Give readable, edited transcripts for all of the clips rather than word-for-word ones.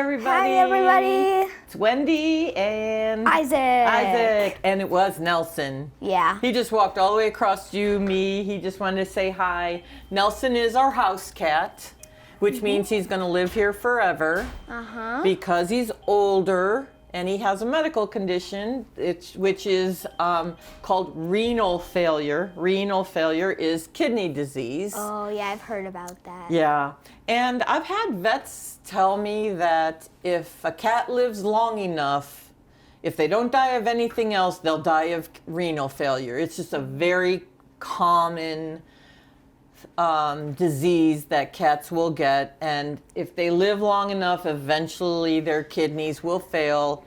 everybody. Hi, everybody. It's Wendy and Isaac. And it was Nelson. Yeah. He just walked all the way across me. He just wanted to say hi. Nelson is our house cat, which means he's going to live here forever. Because he's older and he has a medical condition, which is called renal failure. Renal failure is kidney disease. Oh, yeah, I've heard about that. Yeah, and I've had vets tell me that if a cat lives long enough, if they don't die of anything else, they'll die of renal failure. It's just a very common disease that cats will get, and if they live long enough, eventually their kidneys will fail.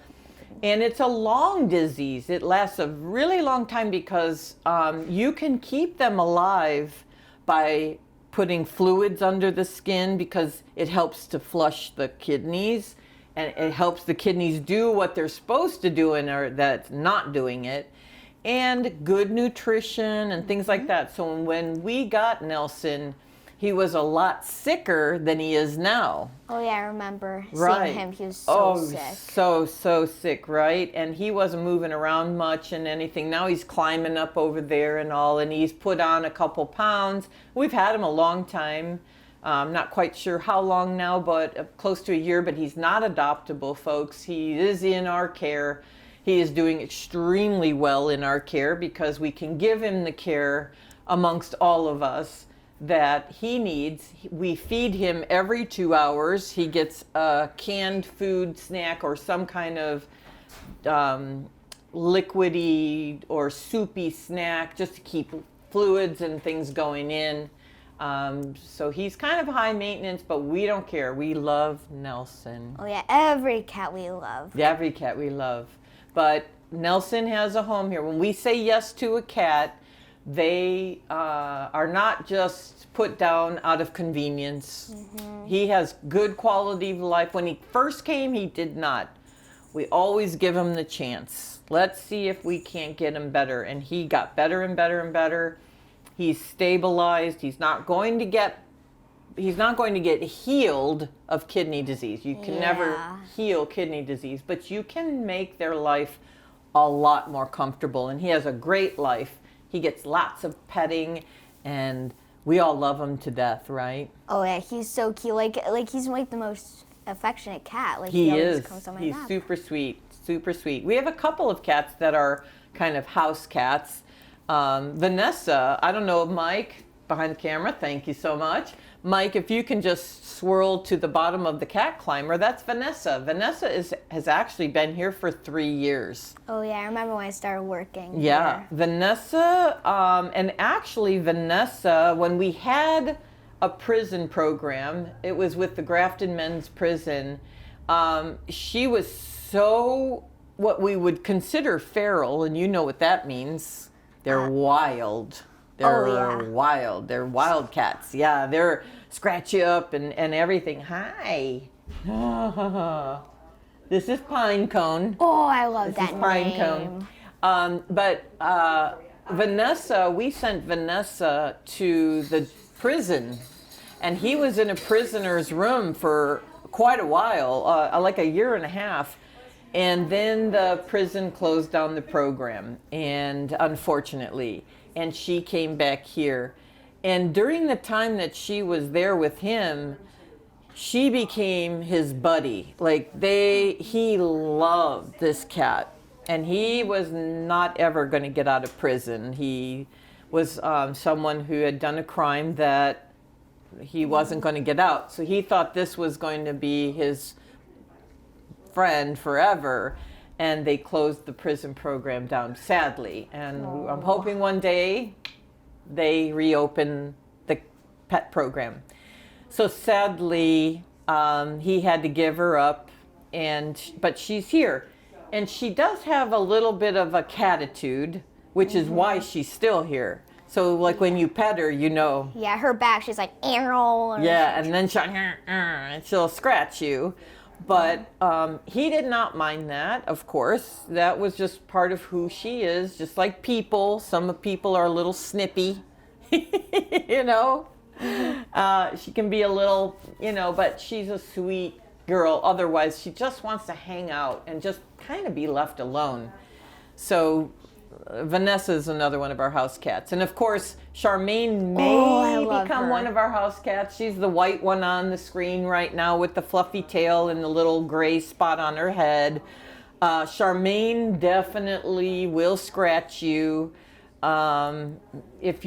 And it's a long disease. It lasts a really long time because you can keep them alive by putting fluids under the skin because it helps to flush the kidneys, and it helps the kidneys do what they're supposed to do and are that's not doing it. And good nutrition and things like that. So when we got Nelson, he was a lot sicker than he is now. Oh, yeah, I remember Right. seeing him. He was so sick. So sick, right? And he wasn't moving around much and anything. Now he's climbing up over there and all, and he's put on a couple pounds. We've had him a long time. I'm not quite sure how long now, but close to a year. But he's not adoptable, folks. He is in our care. He is doing extremely well in our care because we can give him the care amongst all of us that he needs. We feed him every 2 hours. He gets a canned food snack or some kind of liquidy or soupy snack just to keep fluids and things going in. So he's kind of high maintenance, but we don't care. We love Nelson. Oh, yeah, every cat we love. Every cat we love. But Nelson has a home here. When we say yes to a cat, they are not just put down out of convenience. He has good quality of life. When he first came, he did not. We always give him the chance. Let's see if we can't get him better. And he got better and better and better. He's stabilized. He's not going to get healed of kidney disease. You can never heal kidney disease, but you can make their life a lot more comfortable. And he has a great life. He gets lots of petting, and we all love him to death, right? Oh, yeah, he's so cute. Like he's like the most affectionate cat. Like He always is. comes on my He's lap. super sweet, super sweet. We have a couple of cats that are kind of house cats. Vanessa, I don't know, Mike, behind the camera, thank you so much. Mike, if you can just swirl to the bottom of the cat climber, that's Vanessa. Vanessa has actually been here for 3 years. Oh, yeah, I remember when I started working Yeah, here. Vanessa, and actually Vanessa, when we had a prison program, it was with the Grafton Men's Prison, she was so what we would consider feral, and you know what that means. They're wild. They're wild. They're wild cats. Yeah, they're scratch you up and everything. Hi. This is Pine Cone. Oh, I love This that is Pine name. Cone. Vanessa, we sent Vanessa to the prison, and he was in a prisoner's room for quite a while, like a year and a half. And then the prison closed down the program, and unfortunately, and she came back here. And during the time that she was there with him, she became his buddy. Like he loved this cat, and he was not ever going to get out of prison. He was someone who had done a crime that he wasn't going to get out. So he thought this was going to be his friend forever, and they closed the prison program down, sadly. And I'm hoping one day they reopen the pet program. So sadly, he had to give her up, but she's here. And she does have a little bit of a catitude, which is why she's still here. So like when you pet her, you know. Yeah, her back, she's like, arrow. Yeah, and then she'll scratch you. But he did not mind that, of course. That was just part of who she is, just like people. Some people are a little snippy, you know. She can be a little, but she's a sweet, girl. Otherwise, she just wants to hang out and just kind of be left alone. So Vanessa is another one of our house cats. And of course, Charmaine I may love become her. one of our house cats. She's the white one on the screen right now with the fluffy tail and the little gray spot on her head. Charmaine definitely will scratch you if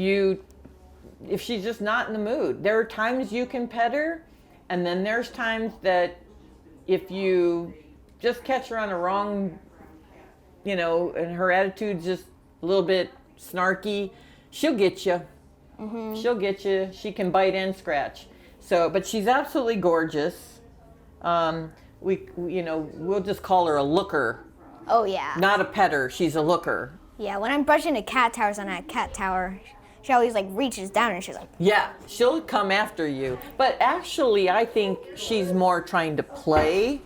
she's just not in the mood. There are times you can pet her, and then there's times that if you just catch her on a wrong, and her attitude's just a little bit snarky, she'll get you. She'll get you. She can bite and scratch. So, but she's absolutely gorgeous. We'll just call her a looker, Oh yeah. not a petter. She's a looker. Yeah, when I'm brushing the cat towers on that cat tower, she always like reaches down and she's like, Yeah, she'll come after you. But actually, I think she's more trying to play.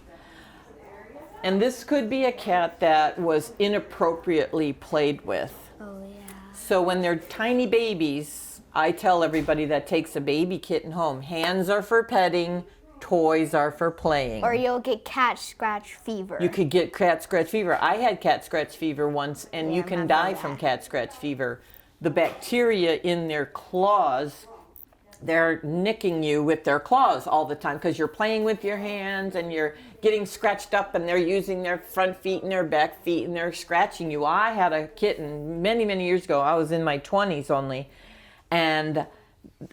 And this could be a cat that was inappropriately played with. oh yeah. So when they're tiny babies, I tell everybody that takes a baby kitten home, hands are for petting, toys are for playing. Or you'll get cat scratch fever. You could get cat scratch fever. I had cat scratch fever once, and Yeah, you I can remember die that. from cat scratch fever. The bacteria in their claws, they're nicking you with their claws all the time because you're playing with your hands and you're getting scratched up, and they're using their front feet and their back feet and they're scratching you. I had a kitten many, many years ago. I was in my 20s only, and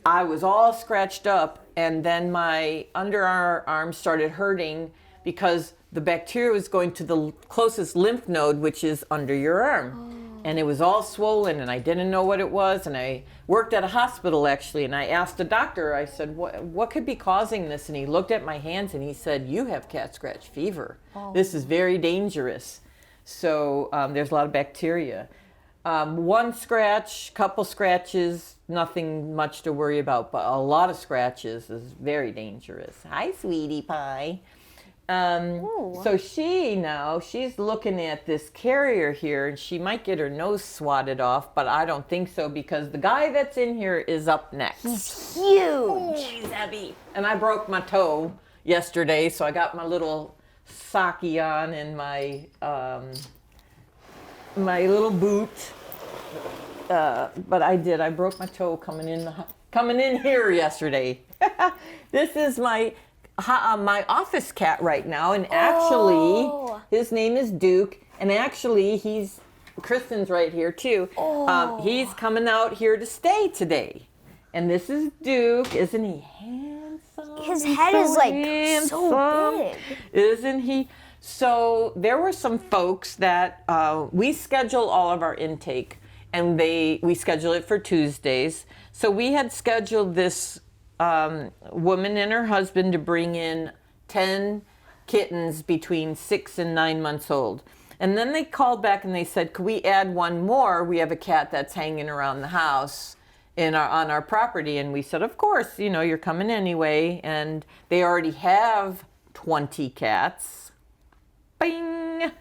I was all scratched up, and then my underarm started hurting because the bacteria was going to the closest lymph node, which is under your arm. And it was all swollen, and I didn't know what it was. And I worked at a hospital, actually, and I asked the doctor, I said, what could be causing this? And he looked at my hands and he said, you have cat scratch fever. This is very dangerous. So there's a lot of bacteria. One scratch, couple scratches, nothing much to worry about, but a lot of scratches is very dangerous. Hi, sweetie pie. So she's looking at this carrier here, and she might get her nose swatted off, but I don't think so because the guy that's in here is up next. He's huge. He's heavy. And I broke my toe yesterday, so I got my little socky on and my my little boot. But I broke my toe coming in here yesterday. This is my office cat right now, and actually his name is Duke, and actually Kristen's right here too. He's coming out here to stay today, and this is Duke. Isn't he handsome? His head is like so big. Isn't he? So there were some folks that we schedule all of our intake, and we schedule it for Tuesdays. So we had scheduled this woman and her husband to bring in 10 kittens between 6 and 9 months old. And then they called back and they said, could we add one more? We have a cat that's hanging around the house on our property. And we said, of course, you're coming anyway. And they already have 20 cats. Bing!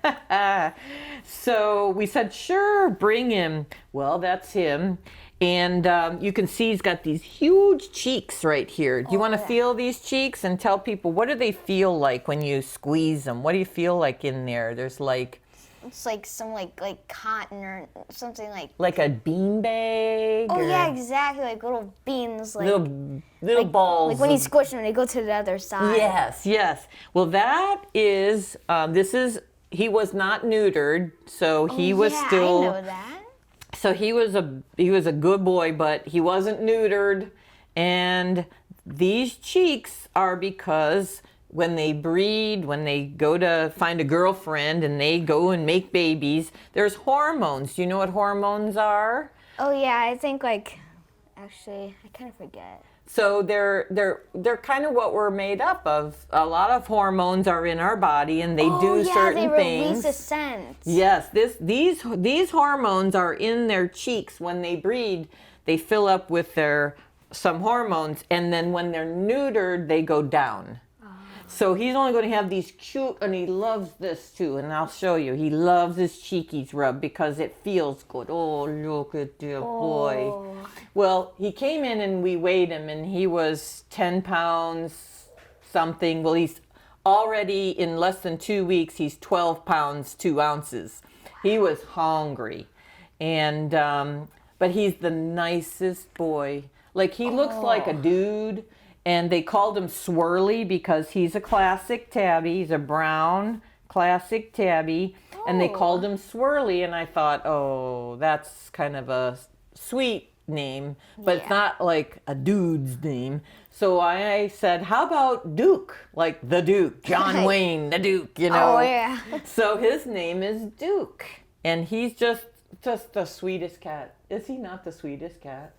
So we said, sure, bring him. Well, that's him. And you can see he's got these huge cheeks right here. Do you want to feel these cheeks and tell people, what do they feel like when you squeeze them? What do you feel like in there? There's like... It's like some like cotton or something like... Like a bean bag? Oh, yeah, exactly. Like little beans. Like, little balls. Like when you squish them, they go to the other side. Yes. Well, that is... he was not neutered, so he was still... I know that. So he was a good boy, but he wasn't neutered. And these cheeks are because when they breed, when they go to find a girlfriend and they go and make babies, there's hormones. Do you know what hormones are? Oh yeah, I think actually, I kind of forget. So they're kind of what we're made up of. A lot of hormones are in our body, and they do certain things. They release a scent. Yes, these hormones are in their cheeks when they breed. They fill up with some hormones, and then when they're neutered, they go down. So he's only going to have these cute, and he loves this too, and I'll show you. He loves his cheekies rubbed because it feels good. Oh, look at the boy. Well, he came in and we weighed him, and he was 10 pounds something. Well, he's already in less than 2 weeks, he's 12 pounds, 2 ounces. He was hungry. And, but he's the nicest boy. Like, he looks like a dude. And they called him Swirly because he's a classic tabby. He's a brown classic tabby. And they called him Swirly. And I thought, oh, that's kind of a sweet name. But it's not like a dude's name. So I said, how about Duke? Like the Duke, John Wayne, the Duke, you know. Oh, yeah. So his name is Duke. And he's just the sweetest cat. Is he not the sweetest cat?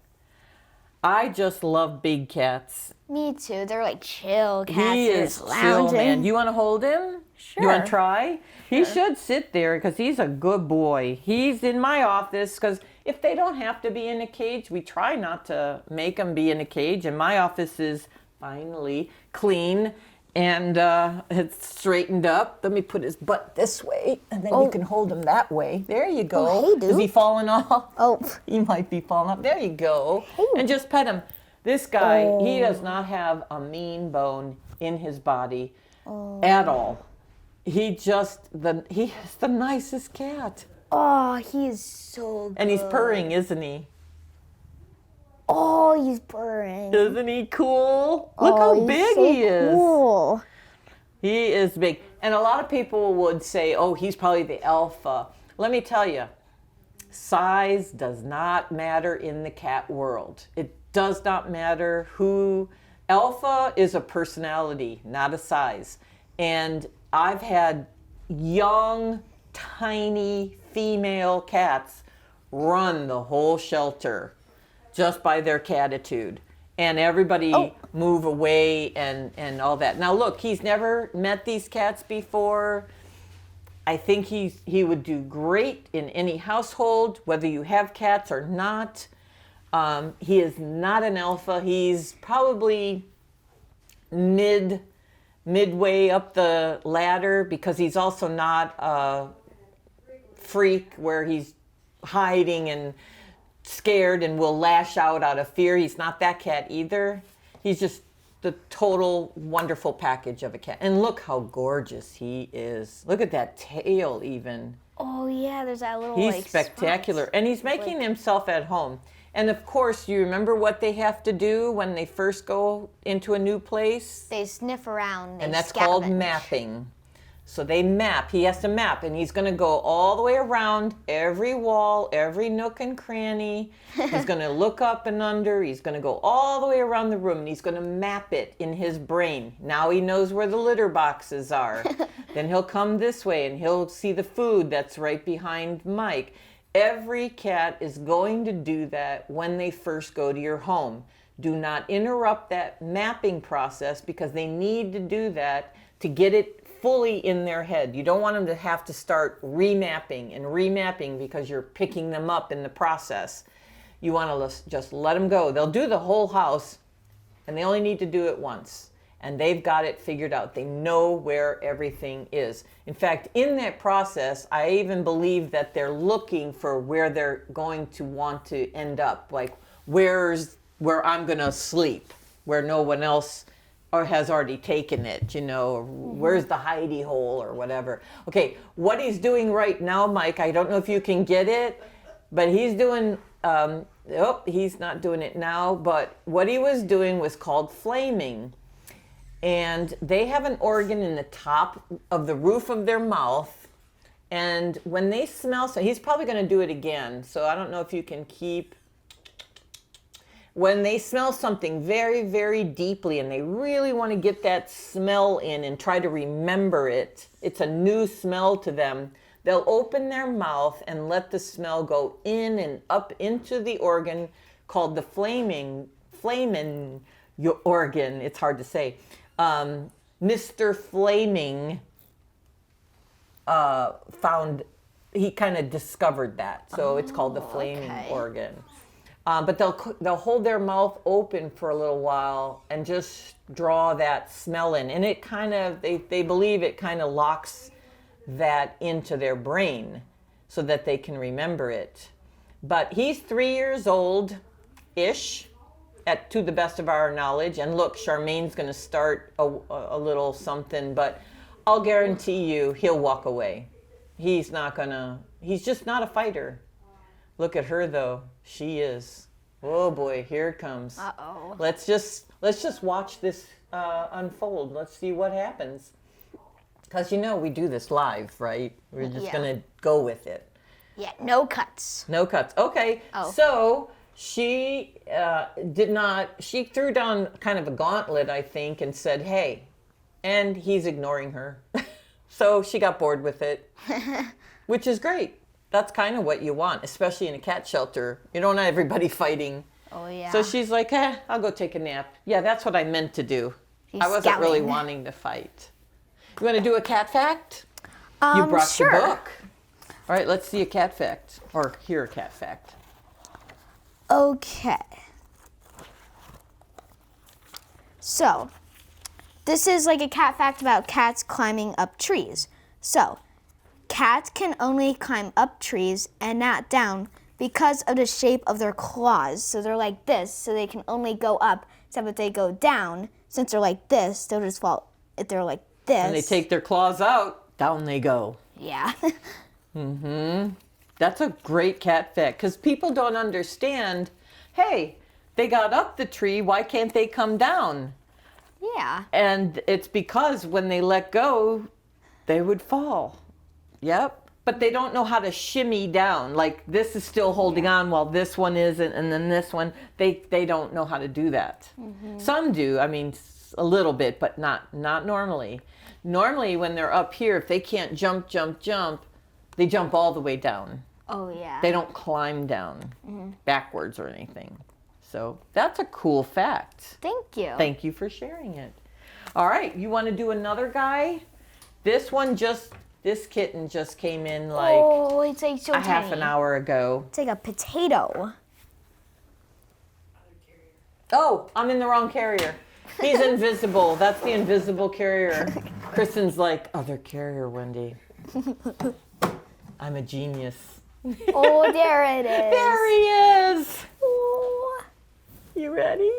I just love big cats. Me too. They're like chill cats. He is chill, man. You want to hold him? Sure. You want to try? He should sit there because he's a good boy. He's in my office because if they don't have to be in a cage, we try not to make them be in a cage. And my office is finally clean and it's straightened up. Let me put his butt this way and then you can hold him that way. There you go. Oh, hey, Duke. Is he falling off? Oh. He might be falling off. There you go. Hey. And just pet him. This guy, he does not have a mean bone in his body at all. He is the nicest cat. Oh, he is so good. And he's purring, isn't he? Oh, he's purring. Isn't he cool? Look how big he is. Cool. He is big. And a lot of people would say, oh, he's probably the alpha. Let me tell you, size does not matter in the cat world. It does not matter who. Alpha is a personality, not a size. And I've had young, tiny female cats run the whole shelter just by their catitude. And everybody move away and all that. Now look, he's never met these cats before. I think he would do great in any household, whether you have cats or not. He is not an alpha. He's probably midway up the ladder because he's also not a freak where he's hiding and scared and will lash out of fear. He's not that cat either. He's just the total wonderful package of a cat. And look how gorgeous he is. Look at that tail even. Oh yeah, there's that little He's spectacular. spots. And he's making himself at home. And of course, you remember what they have to do when they first go into a new place? They sniff around. And that's called scavenge. mapping. So they map. He has to map, and he's going to go all the way around every wall, every nook and cranny. He's going to look up and under. He's going to go all the way around the room, and he's going to map it in his brain. Now he knows where the litter boxes are. Then he'll come this way, and he'll see the food that's right behind Mike. Every cat is going to do that when they first go to your home. Do not interrupt that mapping process because they need to do that to get it fully in their head. You don't want them to have to start remapping because you're picking them up in the process. You want to just let them go. They'll do the whole house and they only need to do it once. And they've got it figured out. They know where everything is. In fact, in that process, I even believe that they're looking for where they're going to want to end up. Like, where I'm going to sleep, where no one else or has already taken it, you know, or where's the hidey hole or whatever. Okay, what he's doing right now, Mike, I don't know if you can get it, but he's doing, he's not doing it now, but what he was doing was called flaming. And they have an organ in the top of the roof of their mouth. And when they smell, so he's probably going to do it again. So I don't know if you can keep. When they smell something very, very deeply and they really want to get that smell in and try to remember it, it's a new smell to them, they'll open their mouth and let the smell go in and up into the organ called the flaming organ. It's hard to say. Mr. Flaming he kind of discovered that. So it's called the flaming organ. But they'll hold their mouth open for a little while and just draw that smell in. And it kind of, they believe it kind of locks that into their brain so that they can remember it. But he's 3 years old-ish, to the best of our knowledge. And look, Charmaine's going to start a little something, but I'll guarantee you he'll walk away. He's just not a fighter. Look at her though. She is. Oh boy, here it comes. Uh-oh. Let's just watch this unfold. Let's see what happens. Because we do this live, right? We're just going to go with it. Yeah, no cuts. No cuts. Okay. Oh. So she she threw down kind of a gauntlet, I think, and said, hey, and he's ignoring her. So she got bored with it, which is great. That's kind of what you want, especially in a cat shelter. You don't want everybody fighting. Oh, yeah. So she's like, I'll go take a nap. Yeah, that's what I meant to do. I wasn't really wanting to fight. You want to do a cat fact? You brought sure. your book. All right, let's see a cat fact, or hear a cat fact. Okay. So, this is like a cat fact about cats climbing up trees. So, cats can only climb up trees and not down because of the shape of their claws. So they're like this, so they can only go up. Except if they go down, since they're like this, they'll just fall. If they're like this. And they take their claws out, down they go. Yeah. That's a great cat fact, because people don't understand, hey, they got up the tree, why can't they come down? Yeah. And it's because when they let go, they would fall. Yep. But they don't know how to shimmy down. Like this is still holding on while this one isn't, and then this one, they don't know how to do that. Some do, I mean, a little bit, but not normally. Normally when they're up here, if they can't jump, they jump all the way down. Oh, yeah. They don't climb down backwards or anything. So that's a cool fact. Thank you. Thank you for sharing it. All right, you want to do another guy? This kitten just came in like it's like so a half an hour ago. It's like a potato. Oh, I'm in the wrong carrier. He's invisible. That's the invisible carrier. Kristen's like, other carrier, Wendy. I'm a genius. Oh, there it is. There he is. Oh. You ready?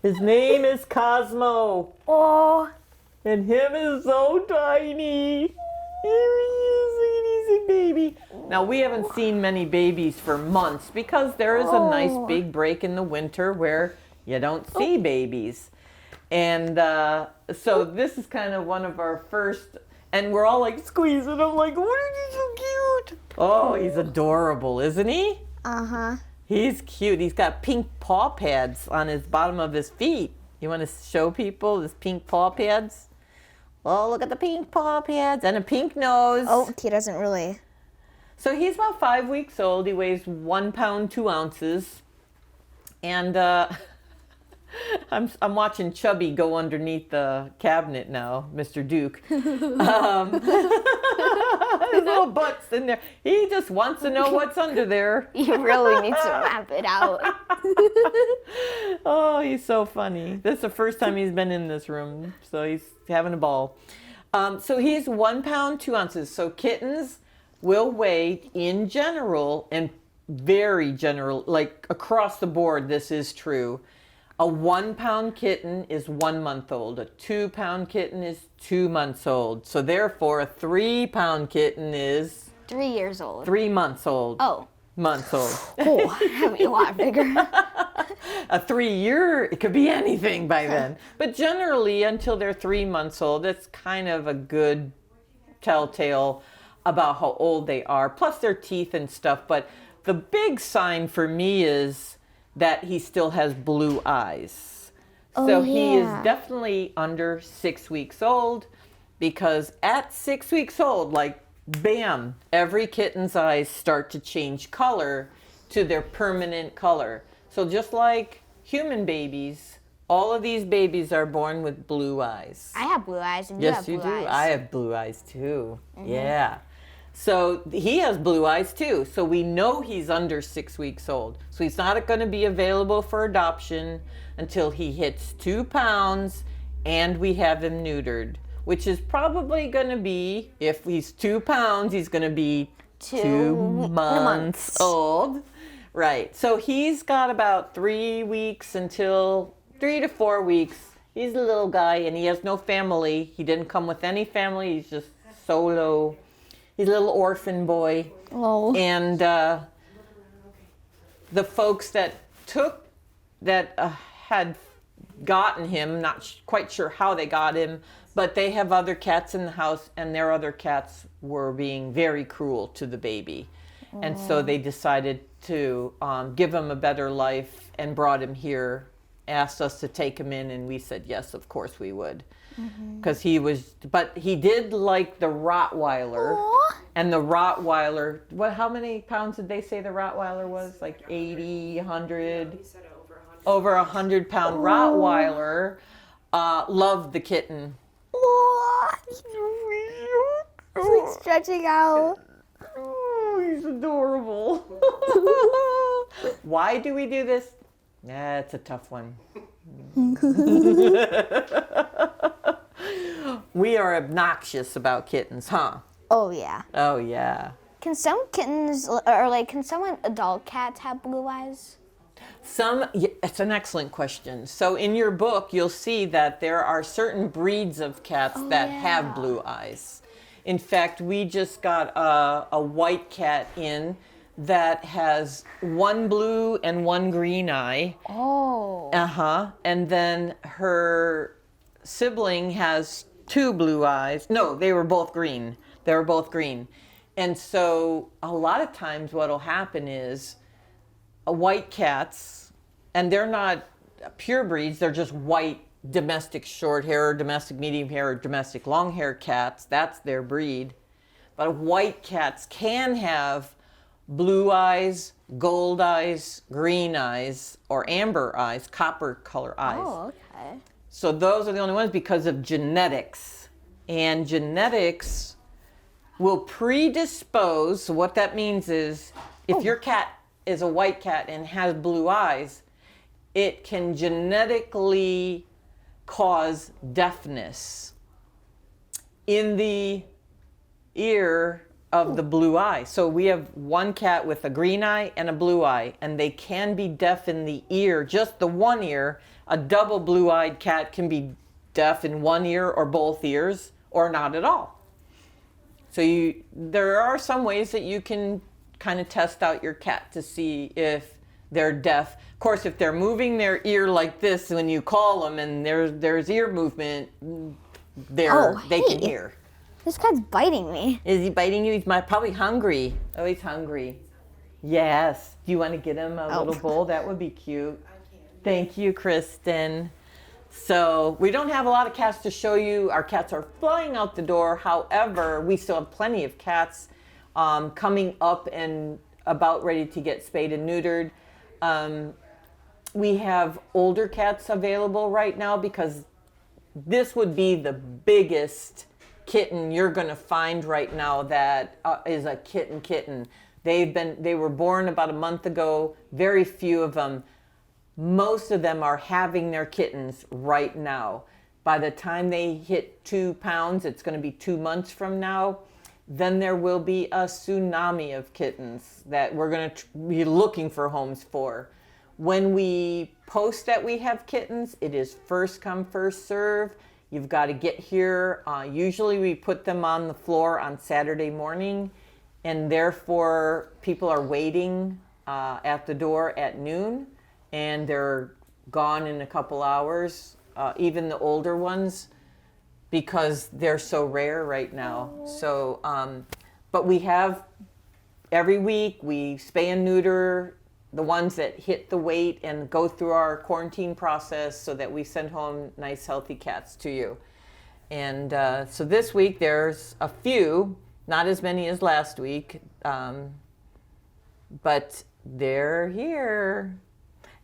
His name is Cosmo. Oh. And him is so tiny. Here he is. He's a baby. Now, we haven't seen many babies for months because there is a nice big break in the winter where you don't see babies. And so this is kind of one of our first, and we're all like squeezing him like, what are you so cute? Oh, he's adorable, isn't he? Uh-huh. He's cute. He's got pink paw pads on his bottom of his feet. You want to show people his pink paw pads? Oh, look at the pink paw pads and a pink nose. Oh, he doesn't really. So he's about 5 weeks old. He weighs 1 pound, 2 ounces. And I'm watching Chubby go underneath the cabinet now, Mr. Duke. His little butt's in there. He just wants to know what's under there. You really need to map it out. Oh, he's so funny. This is the first time he's been in this room, so he's having a ball. So he's 1 pound, 2 ounces. So kittens will weigh, in general, and very general, like across the board, this is true. A 1 pound kitten is 1 month old. A 2 pound kitten is 2 months old. So therefore, a 3 pound kitten is 3 years old. 3 months old. Oh. Months old. Oh, that'd be a lot bigger. A 3 year, it could be anything by then. But generally, until they're 3 months old, it's kind of a good telltale about how old they are, plus their teeth and stuff. But the big sign for me is that he still has blue eyes. So he is definitely under 6 weeks old, because at 6 weeks old, like bam, every kitten's eyes start to change color to their permanent color. So just like human babies, all of these babies are born with blue eyes. I have blue eyes, and you have blue eyes. Yes, you do. I have blue eyes too. Yeah. So he has blue eyes too. So we know he's under 6 weeks old. So he's not going to be available for adoption until he hits 2 pounds and we have him neutered, which is probably going to be, if he's 2 pounds, he's going to be 2 months old, Right. So he's got about 3 to 4 weeks. He's a little guy and he has no family. He didn't come with any family. He's just solo. He's a little orphan boy. Oh. And the folks that had gotten him, not quite sure how they got him, but they have other cats in the house and their other cats were being very cruel to the baby. And so they decided to give him a better life and brought him here, asked us to take him in, and we said yes, of course we would. Because but he did like the Rottweiler. Aww. And the Rottweiler, how many pounds did they say the Rottweiler was? Like 80, 100? He said Over 100-pound Rottweiler loved the kitten. Oh, he's like stretching out. Oh, he's adorable. Why do we do this? That's a tough one. We are obnoxious about kittens, huh? Oh yeah. Oh yeah. Can some kittens can some adult cats have blue eyes? It's an excellent question. So in your book, you'll see that there are certain breeds of cats that have blue eyes. In fact, we just got a white cat in that has one blue and one green eye. Oh. And then her sibling has 2 blue eyes. No, they were both green. And so a lot of times what'll happen is white cats, and they're not pure breeds, they're just white domestic short hair, domestic medium hair, or domestic long hair cats. That's their breed. But white cats can have blue eyes, gold eyes, green eyes, or amber eyes, copper color eyes. Oh, okay. So those are the only ones because of genetics. And genetics will predispose. So what that means is if your cat is a white cat and has blue eyes, it can genetically cause deafness in the ear of the blue eye. So we have one cat with a green eye and a blue eye, and they can be deaf in the ear, just the one ear. A double blue-eyed cat can be deaf in one ear or both ears, or not at all. So there are some ways that you can kind of test out your cat to see if they're deaf. Of course, if they're moving their ear like this when you call them and there's ear movement, they can hear. This cat's biting me. Is he biting you? He's probably hungry. Oh, he's hungry. Yes. Do you want to get him a little bowl? That would be cute. Thank you, Kristen. So we don't have a lot of cats to show you. Our cats are flying out the door. However, we still have plenty of cats coming up and about ready to get spayed and neutered. We have older cats available right now because this would be the biggest kitten you're going to find right now that is a kitten. They were born about a month ago. Very few of them. Most of them are having their kittens right now. By the time they hit 2 pounds, it's going to be 2 months from now. Then there will be a tsunami of kittens that we're going to be looking for homes for. When we post that we have kittens, it is first come, first serve. You've got to get here. Usually we put them on the floor on Saturday morning, and therefore people are waiting at the door at noon, and they're gone in a couple hours, even the older ones, because they're so rare right now. So, but we have, every week we spay and neuter the ones that hit the weight and go through our quarantine process so that we send home nice, healthy cats to you. And so this week there's a few, not as many as last week, but they're here.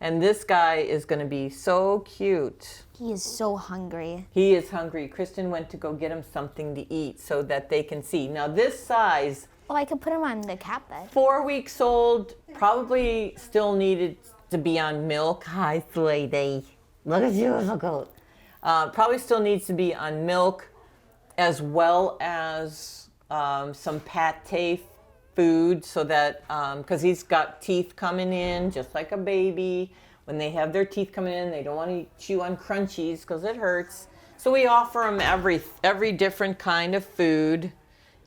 And this guy is going to be so cute. He is so hungry. He is hungry. Kristen went to go get him something to eat so that they can see. Now this size... Oh, I could put him on the cat bed. 4 weeks old, probably still needed to be on milk. Hi, sweetie. Look at you, look out. Probably still needs to be on milk, as well as some pate food so that, because he's got teeth coming in just like a baby. When they have their teeth coming in, they don't want to chew on crunchies because it hurts. So we offer him every different kind of food.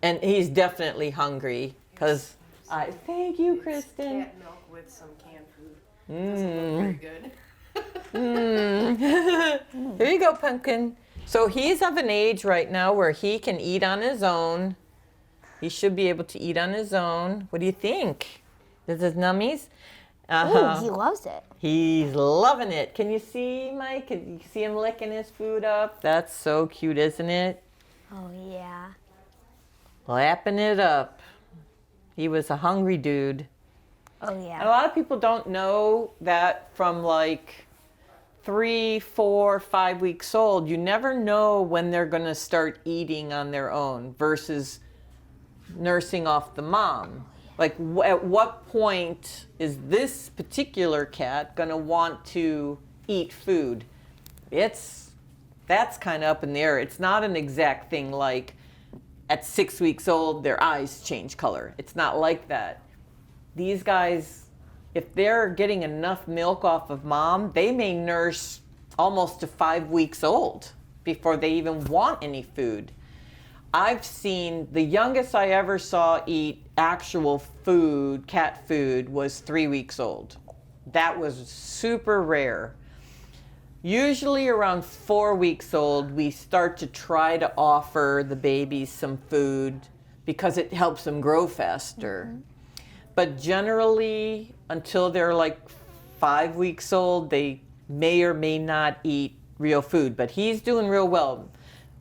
And he's definitely hungry because thank you, Kristen. Cat milk with some canned food. Doesn't look very good. Here you go, Pumpkin. So he's of an age right now where he can eat on his own. He should be able to eat on his own. What do you think? This is nummies? Ooh, he loves it. He's loving it. Can you see, Mike? Can you see him licking his food up? That's so cute, isn't it? Oh, yeah. Lapping it up. He was a hungry dude. Oh, And a yeah. lot of people don't know that from like 3, 4, 5 weeks old, you never know when they're going to start eating on their own versus nursing off the mom. Like, at what point is this particular cat going to want to eat food? That's kind of up in the air. It's not an exact thing like at 6 weeks old, their eyes change color. It's not like that. These guys, if they're getting enough milk off of mom, they may nurse almost to 5 weeks old before they even want any food. I've seen, the youngest I ever saw eat actual food, cat food, was 3 weeks old. That was super rare. Usually around 4 weeks old, we start to try to offer the babies some food because it helps them grow faster. But generally, until they're like 5 weeks old, they may or may not eat real food. But he's doing real well.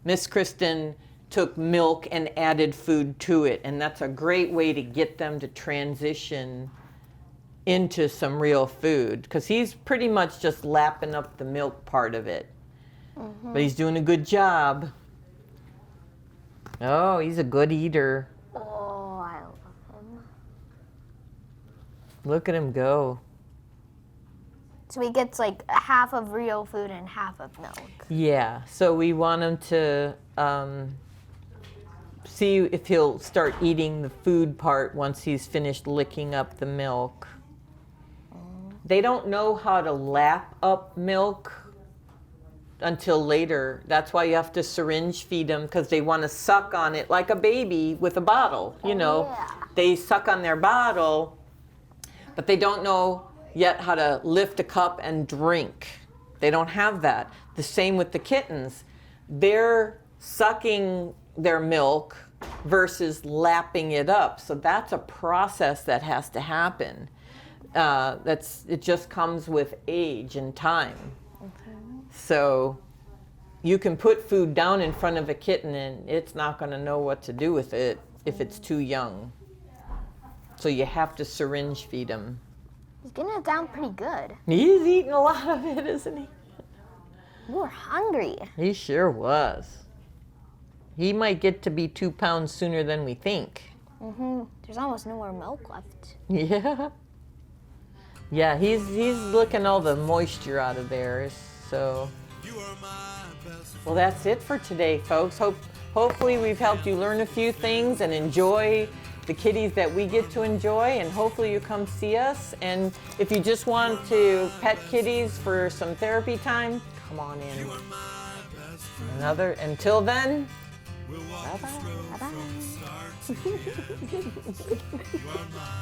Miss Kristen took milk and added food to it, and that's a great way to get them to transition into some real food, because he's pretty much just lapping up the milk part of it. But he's doing a good job. Oh, he's a good eater. Oh, I love him. Look at him go. So he gets like half of real food and half of milk. Yeah, so we want him to see if he'll start eating the food part once he's finished licking up the milk. They don't know how to lap up milk until later. That's why you have to syringe feed them, because they want to suck on it like a baby with a bottle. You know, yeah. They suck on their bottle, but they don't know yet how to lift a cup and drink. They don't have that. The same with the kittens. They're sucking their milk versus lapping it up. So that's a process that has to happen. It just comes with age and time. So you can put food down in front of a kitten and it's not going to know what to do with it if it's too young. So you have to syringe feed him. He's getting it down pretty good. He's eating a lot of it, isn't he? We're hungry. He sure was. He might get to be 2 pounds sooner than we think. There's almost no more milk left. Yeah. Yeah, he's looking all the moisture out of there. So, well, that's it for today, folks. Hopefully we've helped you learn a few things and enjoy the kitties that we get to enjoy, and hopefully you come see us. And if you just want to pet kitties for some therapy time, come on in. Until then, bye-bye. Bye-bye.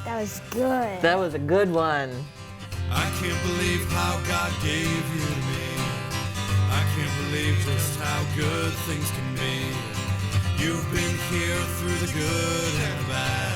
That was good. That was a good one. I can't believe how God gave you to me. I can't believe just how good things can be. You've been here through the good and the bad.